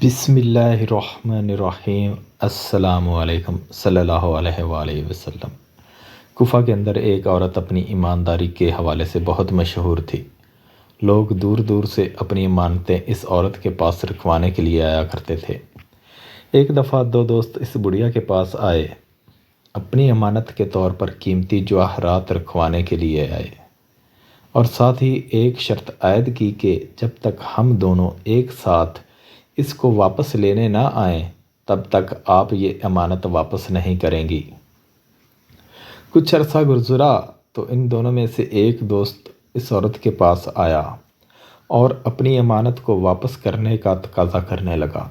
بسم اللہ الرحمن الرحیم۔ السلام علیکم صلی اللہ علیہ وآلہ وسلم۔ کوفہ کے اندر ایک عورت اپنی ایمانداری کے حوالے سے بہت مشہور تھی۔ لوگ دور دور سے اپنی امانتیں اس عورت کے پاس رکھوانے کے لیے آیا کرتے تھے۔ ایک دفعہ دو دوست اس بڑھیا کے پاس آئے، اپنی امانت کے طور پر قیمتی جواہرات رکھوانے کے لیے آئے، اور ساتھ ہی ایک شرط عائد کی کہ جب تک ہم دونوں ایک ساتھ اس کو واپس لینے نہ آئیں تب تک آپ یہ امانت واپس نہیں کریں گی۔ کچھ عرصہ گزرا تو ان دونوں میں سے ایک دوست اس عورت کے پاس آیا اور اپنی امانت کو واپس کرنے کا تقاضا کرنے لگا۔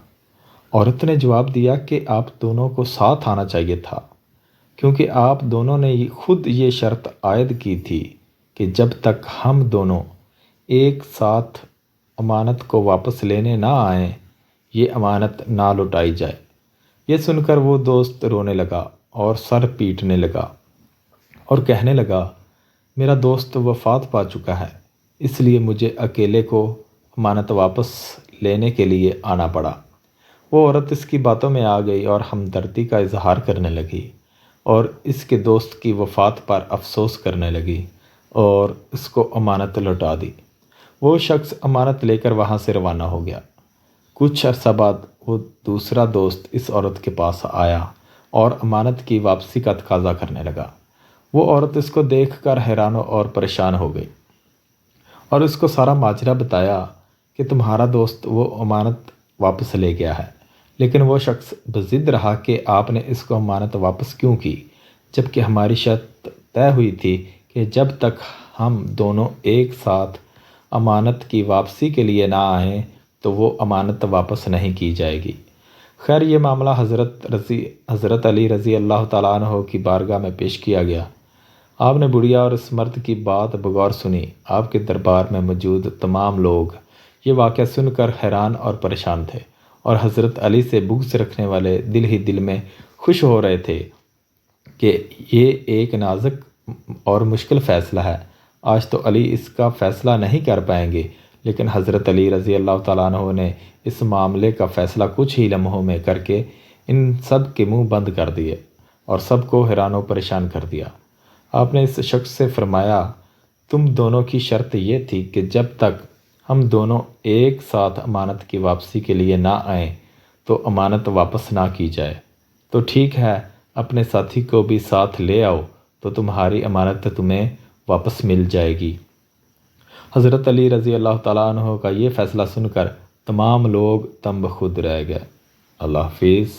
عورت نے جواب دیا کہ آپ دونوں کو ساتھ آنا چاہیے تھا، کیونکہ آپ دونوں نے خود یہ شرط عائد کی تھی کہ جب تک ہم دونوں ایک ساتھ امانت کو واپس لینے نہ آئیں یہ امانت نہ لوٹائی جائے۔ یہ سن کر وہ دوست رونے لگا اور سر پیٹنے لگا اور کہنے لگا، میرا دوست وفات پا چکا ہے، اس لیے مجھے اکیلے کو امانت واپس لینے کے لیے آنا پڑا۔ وہ عورت اس کی باتوں میں آ گئی اور ہمدردی کا اظہار کرنے لگی اور اس کے دوست کی وفات پر افسوس کرنے لگی اور اس کو امانت لوٹا دی۔ وہ شخص امانت لے کر وہاں سے روانہ ہو گیا۔ کچھ عرصہ بعد وہ دوسرا دوست اس عورت کے پاس آیا اور امانت کی واپسی کا تقاضا کرنے لگا۔ وہ عورت اس کو دیکھ کر حیران اور پریشان ہو گئی اور اس کو سارا ماجرا بتایا کہ تمہارا دوست وہ امانت واپس لے گیا ہے، لیکن وہ شخص بضد رہا کہ آپ نے اس کو امانت واپس کیوں کی، جبکہ ہماری شرط طے ہوئی تھی کہ جب تک ہم دونوں ایک ساتھ امانت کی واپسی کے لیے نہ آئیں تو وہ امانت واپس نہیں کی جائے گی۔ خیر یہ معاملہ حضرت علی رضی اللہ تعالیٰ عنہ کی بارگاہ میں پیش کیا گیا۔ آپ نے بڑھیا اور اس مرد کی بات بغور سنی۔ آپ کے دربار میں موجود تمام لوگ یہ واقعہ سن کر حیران اور پریشان تھے، اور حضرت علی سے بغض رکھنے والے دل ہی دل میں خوش ہو رہے تھے کہ یہ ایک نازک اور مشکل فیصلہ ہے، آج تو علی اس کا فیصلہ نہیں کر پائیں گے، لیکن حضرت علی رضی اللہ تعالیٰ عنہ نے اس معاملے کا فیصلہ کچھ ہی لمحوں میں کر کے ان سب کے منہ بند کر دیے اور سب کو حیران و پریشان کر دیا۔ آپ نے اس شخص سے فرمایا، تم دونوں کی شرط یہ تھی کہ جب تک ہم دونوں ایک ساتھ امانت کی واپسی کے لیے نہ آئیں تو امانت واپس نہ کی جائے، تو ٹھیک ہے اپنے ساتھی کو بھی ساتھ لے آؤ تو تمہاری امانت تمہیں واپس مل جائے گی۔ حضرت علی رضی اللہ تعالیٰ عنہ کا یہ فیصلہ سن کر تمام لوگ تنگ بخود رہ گئے۔ اللہ حافظ۔